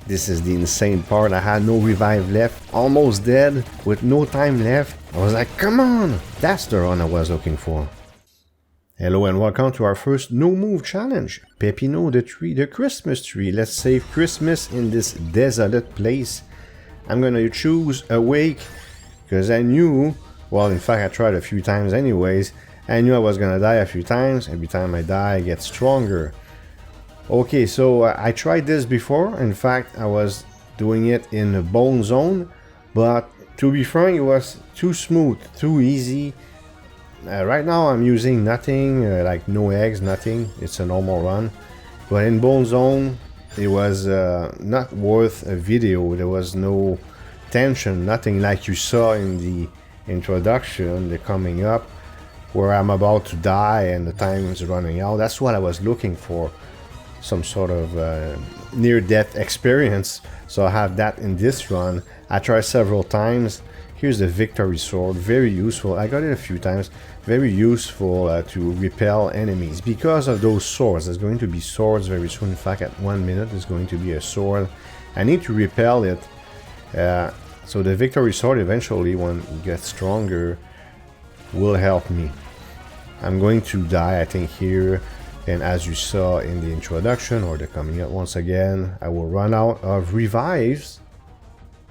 This is the insane part. I had no revive left, almost dead, with no time left. I was like, come on! That's the run I was looking for. Hello and welcome to our first no move challenge. Peppino the tree, the Christmas tree. Let's save Christmas in this desolate place. I'm gonna choose awake because I knew, well, in fact I tried a few times anyways. I knew I was gonna die a few times. Every time I die I get stronger. Okay, so I tried this before. In fact, I was doing it in the bone zone, but to be frank, it was too smooth, too easy. Right now I'm using nothing, like no eggs, nothing. It's a normal run. But in bone zone, it was not worth a video. There was no tension, nothing like you saw in the introduction, the coming up, where I'm about to die and the time is running out. That's what I was looking for. Some sort of near-death experience, so I have that in this run. I tried several times. Here's the victory sword, very useful. I got it a few times. Very useful to repel enemies because of those swords. There's going to be swords very soon. In fact, at 1 minute there's going to be a sword. I need to repel it. So the victory sword eventually, when it gets stronger, will help me. I'm going to die, I think, here. And as you saw in the introduction, or the coming up once again, I will run out of revives.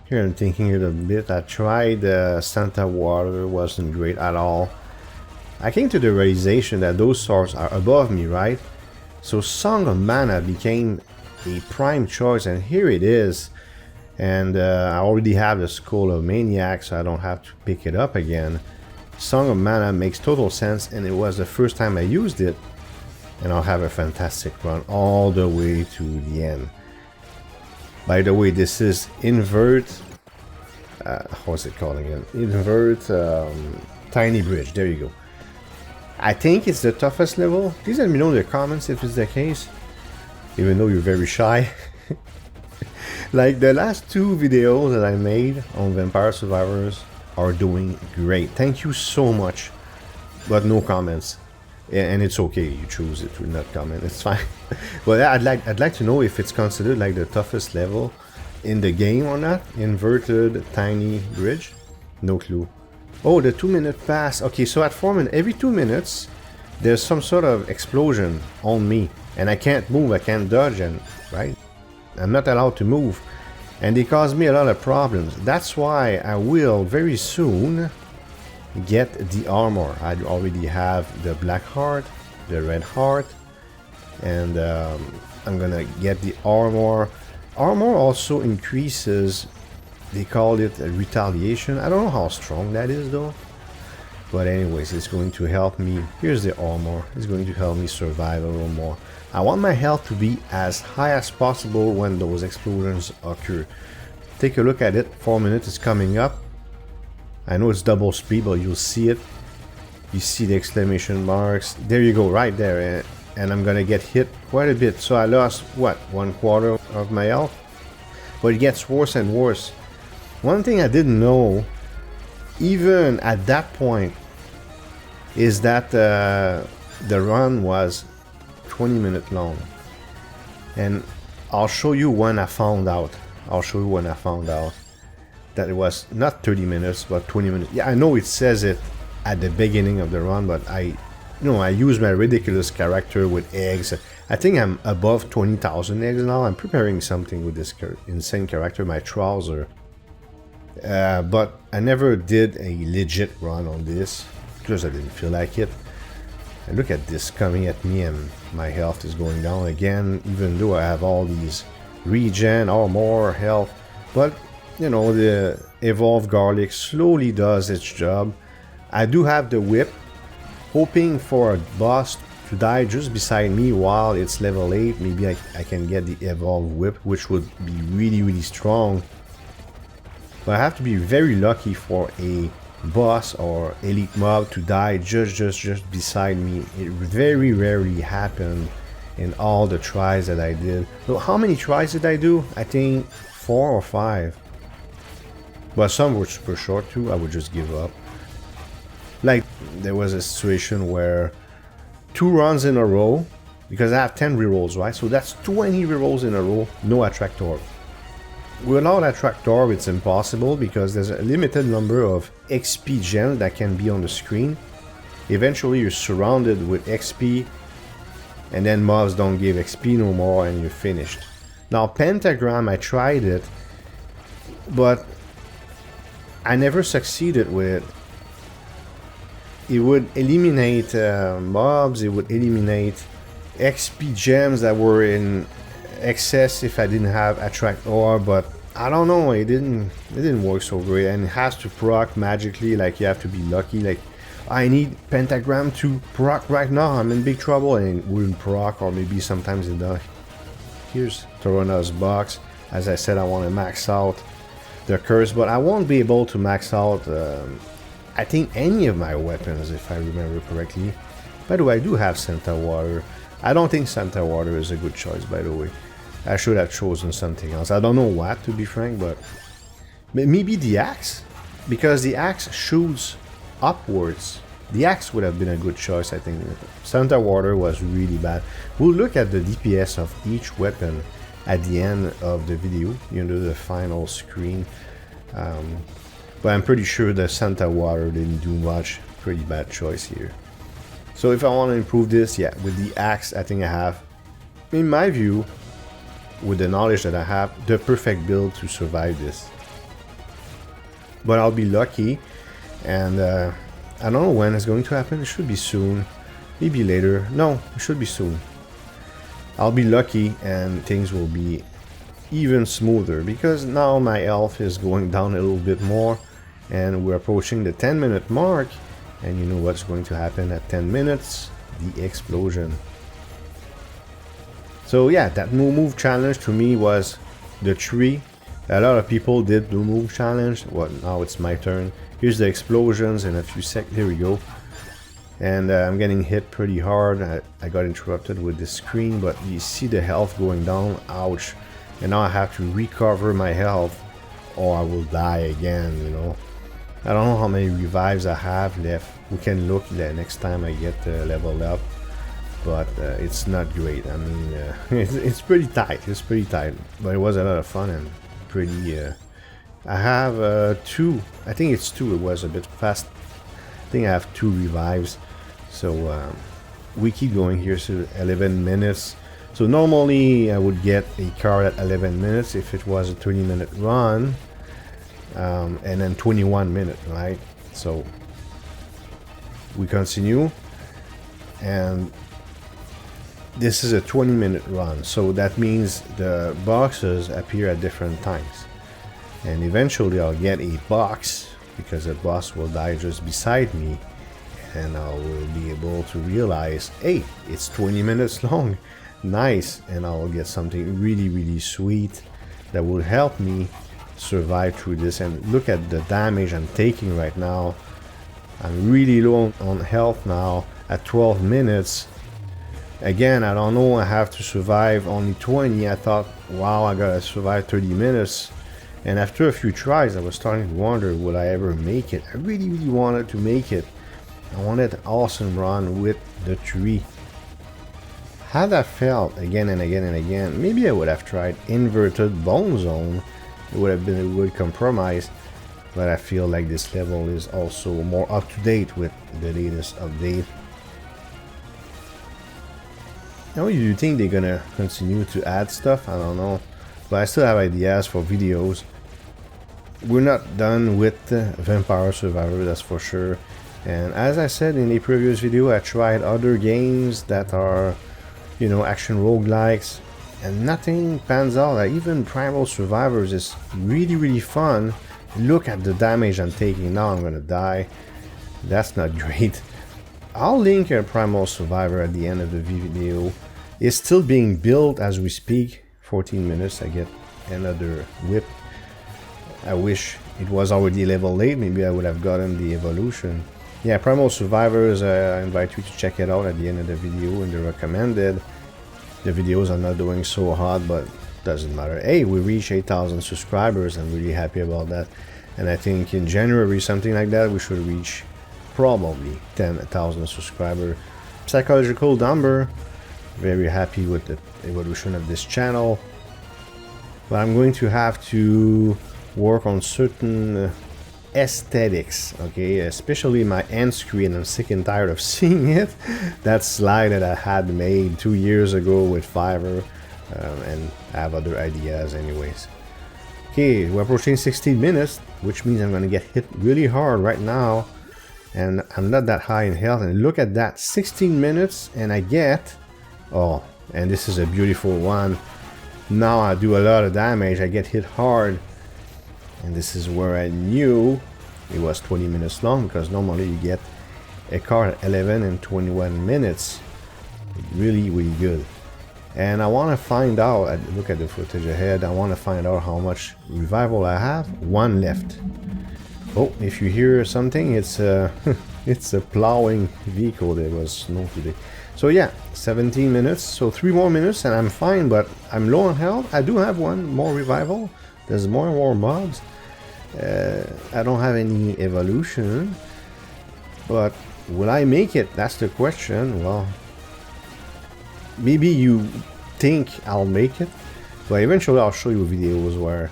Here I'm thinking it a bit. I tried Santa Water, wasn't great at all. I came to the realization that those swords are above me, right? So Song of Mana became a prime choice, and here it is. And I already have the Skull of Maniac, so I don't have to pick it up again. Song of Mana makes total sense, and it was the first time I used it. And I'll have a fantastic run all the way to the end. By the way, this is invert, what's it called again? Invert Tiny Bridge, there you go. I think it's the toughest level. Please let me know in the comments if it's the case, even though you're very shy. Like the last two videos that I made on Vampire Survivors are doing great. Thank you so much, but no comments. And it's okay, you choose it to not comment, it's fine. But I'd like to know if it's considered like the toughest level in the game or not. Inverted Tiny Bridge? No clue. Oh, the 2 minute pass. Okay, so at 4 minutes, every 2 minutes, there's some sort of explosion on me. And I can't move, I can't dodge, and right? I'm not allowed to move. And they cause me a lot of problems. That's why I will very soon get the armor. I already have the black heart, the red heart, and I'm gonna get the armor. Armor also increases, they call it a retaliation. I don't know how strong that is though, but anyways, it's going to help me. Here's the armor. It's going to help me survive a little more. I want my health to be as high as possible when those explosions occur. Take a look at it. 4 minutes is coming up. I know it's double speed, but you'll see it. You see the exclamation marks. There you go, right there. And I'm gonna get hit quite a bit. So I lost, what, 1/4 of my health? But it gets worse and worse. One thing I didn't know, even at that point, is that the run was 20 minutes long. And I'll show you when I found out. That it was not 30 minutes, but 20 minutes. Yeah, I know it says it at the beginning of the run, but I use my ridiculous character with eggs. I think I'm above 20,000 eggs now. I'm preparing something with this insane character, my trouser. But I never did a legit run on this because I didn't feel like it. And look at this coming at me, and my health is going down again, even though I have all these regen or more health. But you know, the evolved garlic slowly does its job. I do have the whip, hoping for a boss to die just beside me while it's level 8. Maybe I can get the evolved whip, which would be really strong. But I have to be very lucky for a boss or elite mob to die just beside me. It very rarely happened in all the tries that I did. So how many tries did I do? I think 4 or 5. But some were super short too. I would just give up. Like there was a situation where 2 runs in a row, because I have 10 rerolls, right? So that's 20 rerolls in a row, no attractor. Without a tractor, it's impossible because there's a limited number of XP gems that can be on the screen. Eventually, you're surrounded with XP, and then mobs don't give XP no more, and you're finished. Now, Pentagram, I tried it, but I never succeeded with it. It would eliminate mobs, it would eliminate XP gems that were in excess if I didn't have attract ore, but I don't know, it didn't work so great, and it has to proc magically, like you have to be lucky, like I need Pentagram to proc right now, I'm in big trouble, and it wouldn't proc, or maybe sometimes it does. Here's Torona's box. As I said, I want to max out the curse, but I won't be able to max out I think any of my weapons, if I remember correctly. By the way, I do have Santa Water. I don't think Santa Water is a good choice, by the way. I should have chosen something else. I don't know what, to be frank, but maybe the axe, because the axe shoots upwards. The axe would have been a good choice, I think. Santa Water was really bad. We'll look at the DPS of each weapon at the end of the video, you know, the final screen. But I'm pretty sure the Santa Water didn't do much. Pretty bad choice here. So if I want to improve this, yeah, with the axe, I think I have, in my view, with the knowledge that I have, the perfect build to survive this. But I'll be lucky, and I don't know when it's going to happen. It should be soon, maybe later. No, it should be soon. I'll be lucky and things will be even smoother, because now my health is going down a little bit more, and we're approaching the 10-minute mark, and you know what's going to happen at 10 minutes, the explosion. So yeah, that no move challenge to me was the tree. A lot of people did no move challenge. Well, now it's my turn. Here's the explosions in a few seconds. Here we go. And I'm getting hit pretty hard. I got interrupted with the screen, but you see the health going down. Ouch. And now I have to recover my health or I will die again, you know. I don't know how many revives I have left. We can look the next time I get leveled up. But it's not great. I mean, it's pretty tight. It's pretty tight. But it was a lot of fun and pretty... I have 2. I think it's 2. It was a bit fast. I think I have 2 revives. So we keep going here. So 11 minutes. So normally I would get a card at 11 minutes if it was a 20-minute run. And then 21 minutes, right? So we continue. And this is a 20-minute run, so that means the boxes appear at different times, and eventually I'll get a box because a boss will die just beside me, and I will be able to realize, hey, it's 20 minutes long, nice, and I'll get something really sweet that will help me survive through this. And look at the damage I'm taking right now. I'm really low on health now at 12 minutes. Again, I don't know, I have to survive only 20. I thought, wow, I gotta survive 30 minutes. And after a few tries, I was starting to wonder, would I ever make it? I really wanted to make it. I wanted an awesome run with the tree. Had I failed again and again and again, maybe I would have tried inverted bone zone. It would have been a good compromise. But I feel like this level is also more up to date with the latest update. Now, do you think they're gonna continue to add stuff? I don't know, but I still have ideas for videos. We're not done with Vampire Survivor, that's for sure. And as I said in a previous video, I tried other games that are, you know, action roguelikes, and nothing pans out. Like even Primal Survivors is really fun. Look at the damage I'm taking now. I'm gonna die. That's not great. I'll link a Primal Survivor at the end of the video. It's still being built as we speak. 14 minutes, I get another whip. I wish it was already level 8. Maybe I would have gotten the evolution. Yeah, Primal Survivors, I invite you to check it out at the end of the video in the recommended. The videos are not doing so hot, but doesn't matter. Hey, we reached 8,000 subscribers. I'm really happy about that. And I think in January, something like that, we should reach probably 10,000 subscribers. Psychological number. Very happy with the evolution of this channel. but I'm going to have to work on certain aesthetics, okay, especially my end screen. I'm sick and tired of seeing it. That slide that I had made 2 years ago with Fiverr, and I have other ideas anyways. Okay, we're approaching 16 minutes, which means I'm going to get hit really hard right now, and I'm not that high in health. And look at that, 16 minutes, and I get, oh, and this is a beautiful one. Now I do a lot of damage, I get hit hard, and this is where I knew it was 20 minutes long, because normally you get a card at 11 and 21 minutes. Really, really good. And I want to find out, look at the footage ahead, I want to find out how much revival I have. 1 left. Oh, if you hear something, it's a it's a plowing vehicle. There was snow today. So yeah, 17 minutes, so 3 more minutes and I'm fine, but I'm low on health. I do have 1 more revival. There's more and more mobs. I don't have any evolution, but will I make it? That's the question. Well, maybe you think I'll make it, but eventually I'll show you videos where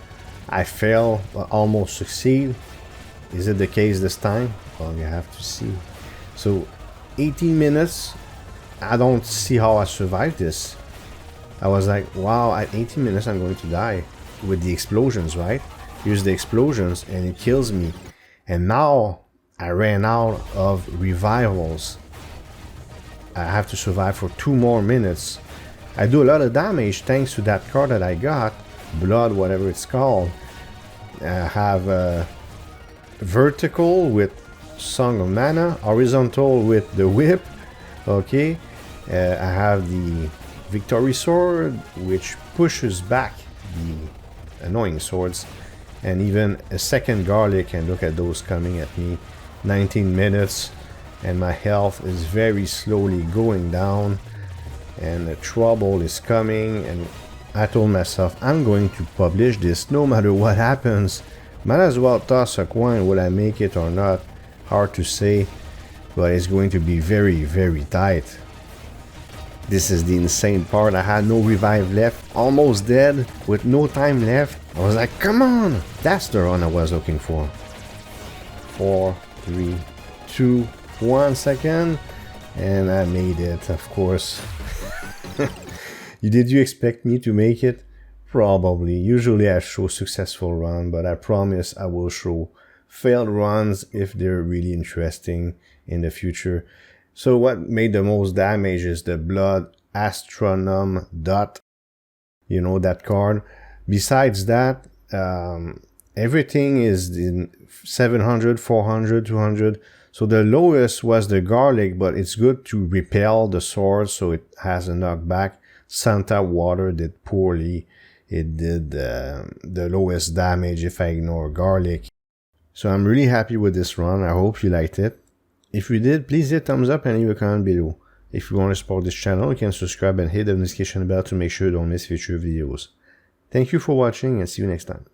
I fail but almost succeed. Is it the case this time? Well, you have to see. So 18 minutes, I don't see how I survived this. I was like, wow, at 18 minutes I'm going to die with the explosions, right? Here's the explosions and it kills me. And now I ran out of revivals. I have to survive for 2 more minutes. I do a lot of damage thanks to that card that I got, blood, whatever it's called. I have vertical with Song of Mana, horizontal with the whip. Okay, I have the victory sword, which pushes back the annoying swords, and even a second garlic, and look at those coming at me. 19 minutes and my health is very slowly going down, and the trouble is coming. And I told myself I'm going to publish this no matter what happens. Might as well toss a coin. Will I make it or not? Hard to say, but it's going to be very, very tight. This is the insane part. I had no revive left, almost dead with no time left. I was like, come on, that's the run I was looking for. 4, 3, 2, 1 second, and I made it, of course. Did you expect me to make it? Probably. Usually I show successful run, but I promise I will show failed runs if they're really interesting in the future. So what made the most damage is the blood astronome dot, you know, that card. Besides that, everything is in 700, 400, 200. So the lowest was the garlic, but it's good to repel the sword, so it has a knockback. Santa Water did poorly. It did the lowest damage if I ignore garlic. So I'm really happy with this run. I hope you liked it. If you did, please hit thumbs up and leave a comment below. If you want to support this channel, you can subscribe and hit the notification bell to make sure you don't miss future videos. Thank you for watching and see you next time.